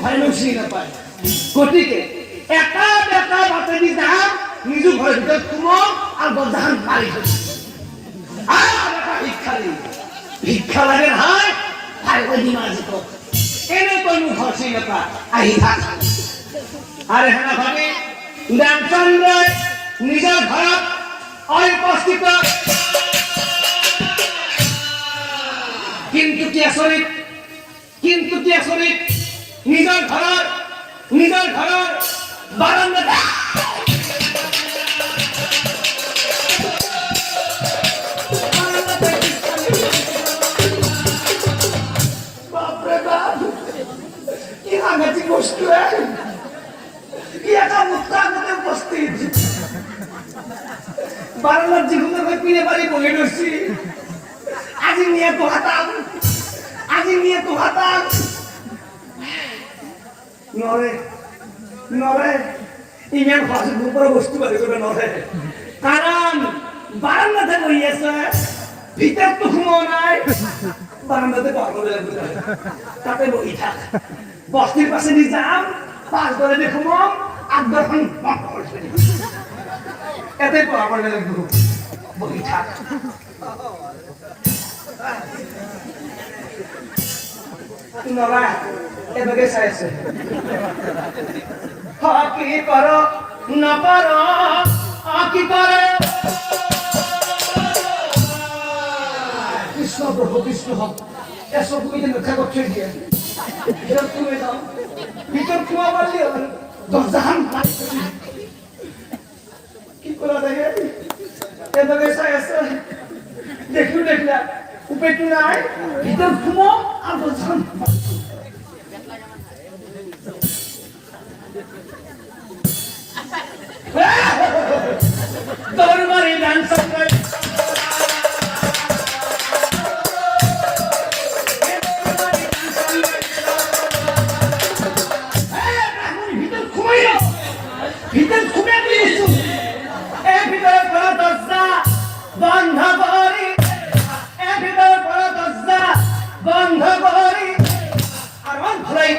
ভাইনো চিনি নাপায় গতিকে এটা বেটা বাটেদি যাম নিজু ঘৰৰ ভিতৰত সোমাম আৰু দৰজাখন মাৰি থৈ ভিক্ষা লাগে নহয় ভালকৈ দিম আজি তোক এনেকৈ মোৰ ঘৰ চিনি নাপা আহি থাক আৰু হেনা ভাবি ৰামচন্দ্ৰই নিজৰ ঘৰত অনুপস্থিত কিন্তু কি আচৰিত নিজৰ ঘৰৰ বাৰান্দাত বাপৰে বাপ কি সাংঘাতিক বস্তু কি এটা মুক্তাগতে উপস্থিত বাৰান্দাত যিকোনো পিনে পাৰি বহি লৈছি আজি নিয়ে তো হাতাম নৰে ইমান ফাঁসি উপরে বস্তু বাড়ি করবে নরে কারণ বারান্দাতে বই আছে ভিতর তো ঘুমো নাই বারান্দাতে পাগল লাগবে তাতে বই থাক বস্তির পাশে দিয়ে যাম পাঁচ ধরে দিয়ে ঘুমাম আট দরখান এতে পাগল লাগবে বই থাক নরা এভাবে চাইছে কি করো না পারো কি করে কৃষ্ণ প্রভু কৃষ্ণ এসব তুমি যে রক্ষা করছো গিয়ে তুমি যাও ভিতর কুয়া পারলি দরজাহান কি করা যায় এভাবে চাইছে দেখলা উপায়টু নাই ভিতর ঘুমো আর দরজাহান দরবারে ডান্স করে ভিতর ঘুমিয়ে দিয়েছো ভিতরে পড়া দরজা বন্ধ করি ভিতরে পড়া দরজা বন্ধ করি আর ভালোই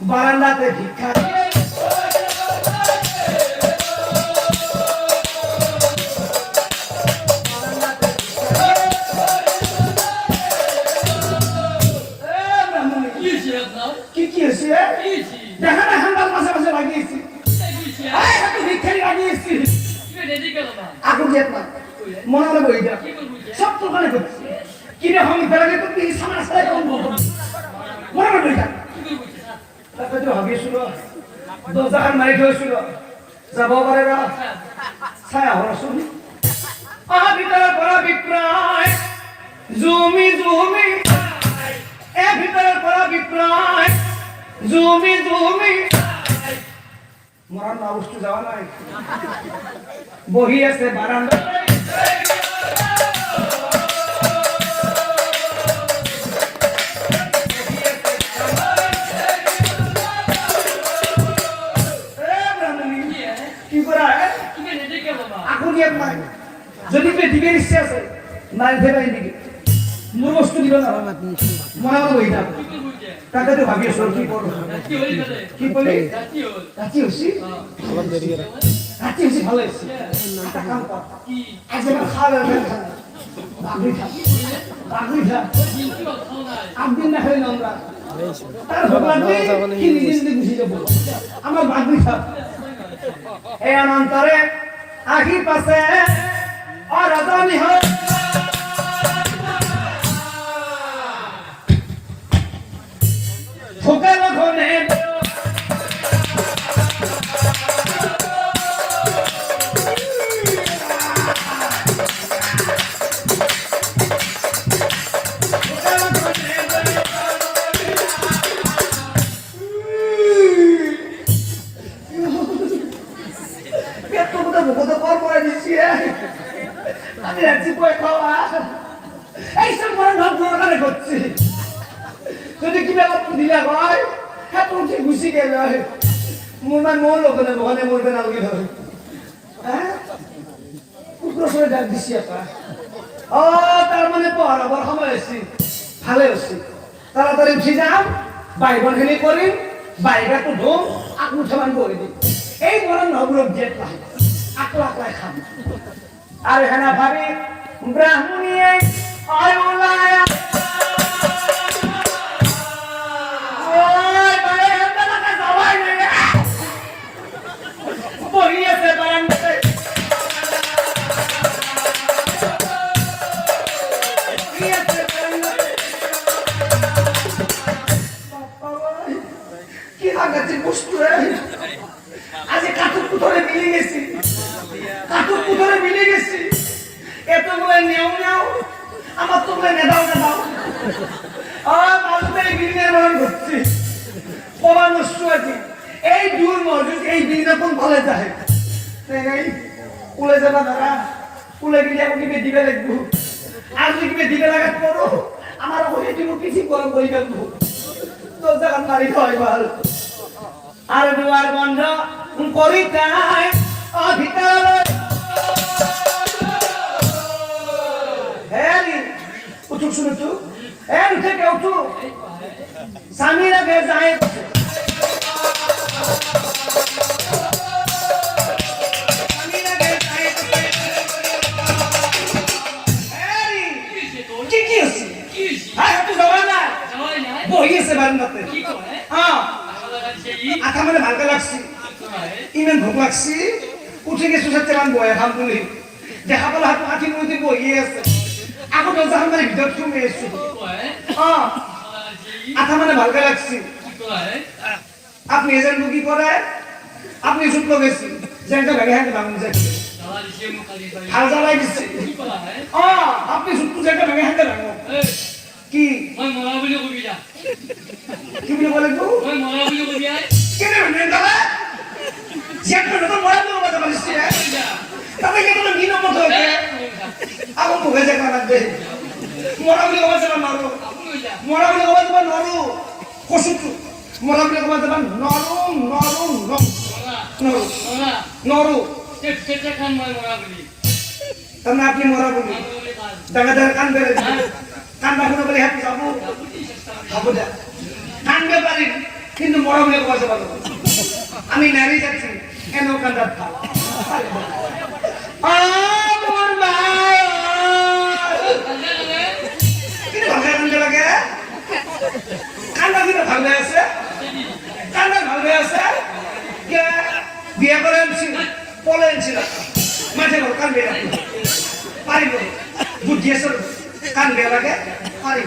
বারান্দাতে ভিক্ষা মনে বই যা সব তো মানে করছি কিরে আমি বেড়ালে তো এই সমস্যা মনে বই যা তারপরে তো ভাবি শুনো দরজাখান মারি থৈছিল যাব পারে না ছায়া হল শুনি ভিতরে পড়া বিক্রয় জমি ভিতরে পড়া বিক্রয় জমি মরার না বস্তু যাওয়া নাই বহি আছে বারান্দা যদি দিবের ইচ্ছে আছে নাই ফেরাই দিকে মোর বস্তু দিব না মনে বই যা তাকে তো ভাবি আসল কি করব কি বলি রাতি হইছি ভালো হইছে আজ আমার খাওয়া বাগরি খা একদিন না খাই আমরা তার ভগবান কি নিজে বুঝি যাব আমার বাগরি খা এই অনন্তরে আখি পাশে और अदानी हो ठोके लोगों ने যদি কিবা দিলা হয় হ্যাঁ তুমি ঘুষি গেল মোৰ মান মোৰ লগতে বহনে মরবে না লগে ধরে হ্যাঁ কুকুরে ডাক দিছি আপা ও তার মানে পড়াবার সময় হয়েছি ভালো হয়েছি তাড়াতাড়ি উঠি যাম বাইবনখানি করি বাইরে তো ঢোক আকু সমান করে দিই এই বলেন নবরূপ যে আকলা আকলা খান আর হেনা ভাবি ব্রাহ্মণিয়ে আয়ুলায়া ওই বাইরে হেনা লাগা যাওয়াই না বহিয়েছে বারান্দাতে কি লাগাচ্ছে বস্তু আজ কাতুর পুতরে মিলে গেছি কাতুর পুতরে মিলে গেছি এতগুলো নেও নেও আমার তো নেদাও নেদাও মানুষের বিলিনের বরণ করছি কমা নষ্ট আছে এই দূর মজুদ এই বিলিনে কোন ভালো যায় উলে যাবা দাঁড়া উলে গেলে আমাকে দিবে লাগবো আর যদি দিবে লাগাত পড়ো আমার ওই দিব কিছু গরম করে ফেলবো তো জায়গা মারি হয় ভালো আর দুয়ার বন্ধ করি তাই অধিকার হ্যাঁ উঠুক শুনে তু হ্যাঁ উঠে কে উঠু স্বামীরা গে যায় আঠা মানে ভালকে লাগছি ইমান ভোক লাগছি উঠে গেছো সাথে মান বয়া খাম তুলি দেখা পালো হাত আঠি মধ্যে বহিয়ে আছে আগত দরজা মানে ভিতর শুনে এসছো আঠা মানে ভালকে লাগছি আপনি এজেন্ট কি করে আপনি শুট লগেছি যেটা ভেঙে হাতে ভাঙুন যায় হাল জ্বালাই দিচ্ছে আপনি শুট যেটা ভেঙে হাতে ভাঙো কি মই মৰা বুলি কবি যা কি বলে বলে তো মই মৰা বুলি কবি আই কেনে মানে দাদা যেটা তো মরা তো কথা বলিস তবে কি তুমি কি নম্বর ধরে আগো মুখে দেখা না দে মরা বুলি কবা যাবা মারো মরা বুলি কবা যাবা নরু কসুতু মরা বুলি কবা যাবা নরম নরম নরু নরু কেটে খান মই মৰা বুলি তুমি আপনি মরা বুলি দাদা দাদা কান বেরে কান বাকুনো বলে হাতে যাবো খাবো যা কানবে পারি কিন্তু মরা বলে কবা যাবা আমি নারী যাচ্ছি কেন কান্দার থা আমার ভাই কি ভালো কান্দে লাগে কান্দা কি ভালো আছে কান্দা ভালো আছে কে বিয়ে করে আনছি পলে আনছি মাঝে বড় কান্দে রাখি পারি বলে বুদ্ধি আছে কান্দে লাগে পারি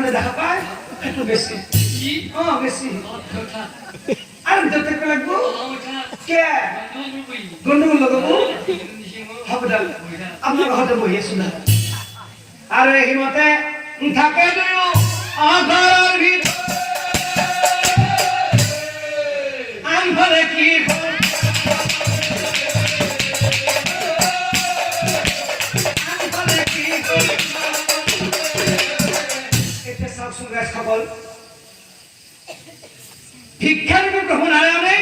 সামনে দেখা পায় একটু বেশি কি বেশি কথা আর দেখতে লাগবো কথা কে বন্ধু কই গন্ডগোল লাগাবো নিশিং হবে ডাল আপনার হয়তো বইয়ে শোনা আর এই মতে থাকে দিও আধার ভিতর আন্ধারে কি আন্ধারে কি এটা সব শুনে খবর ভিক্ষার প্রভু নারায়ণে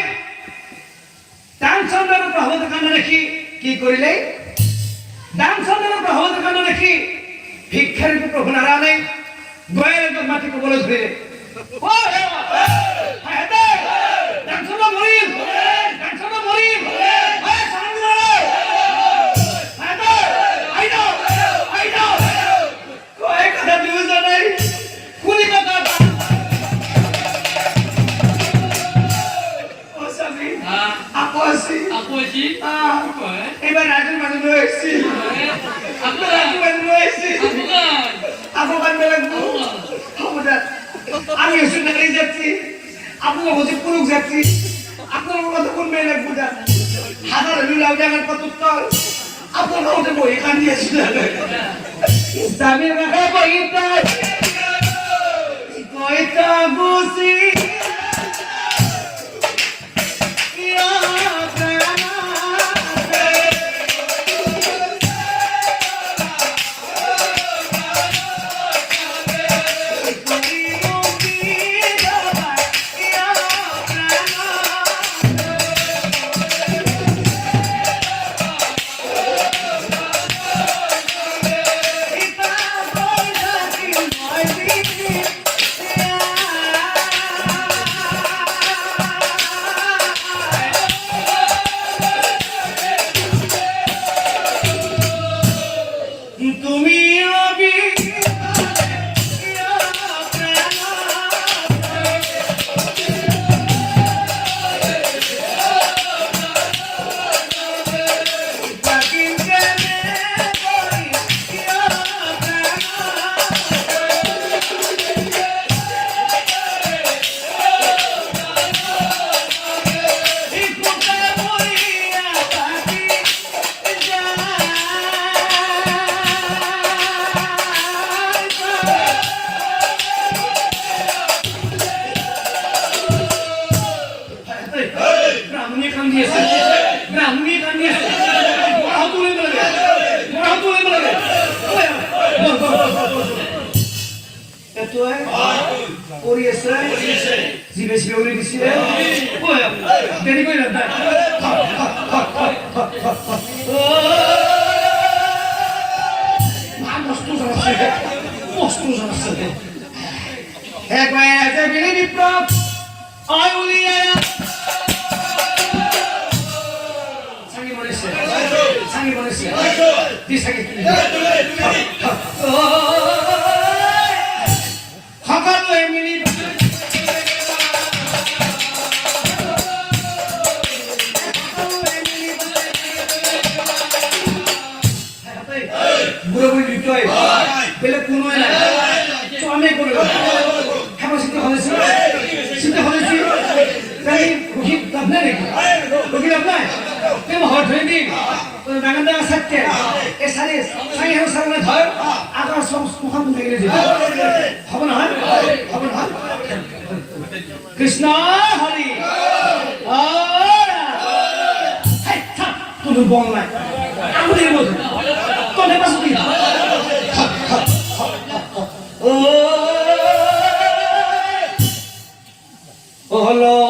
দানচন্দ্রের প্রভু দোকানে রেখি কি করিলে দানচন্দ্রের প্রভু দোকানে রেখি ভিক্ষার প্রভু নারায়ণে গয়ের মাটিকে বলে ধরে দানচন্দ্র মরিল দানচন্দ্র মরিল কথা নিউজ নাই কুলি কথা আপোজি এবার রাজুর মাঝে রয়েছি আমি এসে দাঁড়িয়ে যাচ্ছি আপনার বলছি পুরুষ যাচ্ছি আপনার মতো কোন মেয়ে লাগবো যান হাজার মিলাও জানার কত তল আপনার মতো বই কান্দিয়েছিল ইসলামী রাখা বইটা কয়টা বসি 집에 집에 우리 집에 뭐야 내리고 이런다 মস্ত জানাচ্ছে একবার এসে বিলি বিপ্লব আয় উলিয়া সাঙ্গি বলেছে দি সাঙ্গি খবর মিলি বুড়োবুড়ি বিক্রয় পেলে কোনো না আমি করে হ্যাঁ সিদ্ধ হয়েছি তাই রুখি আপনার রুখি আপনার কেমন হট হয়নি নাগান দেখা সাথে এ সারি সাই হেউ সামনে ধর আগার সব মুখান থেকে গেলে হবে না কৃষ্ণ হরি তুমি বল নাই আমাদের মধ্যে তোদের পাশে তুই ও হলো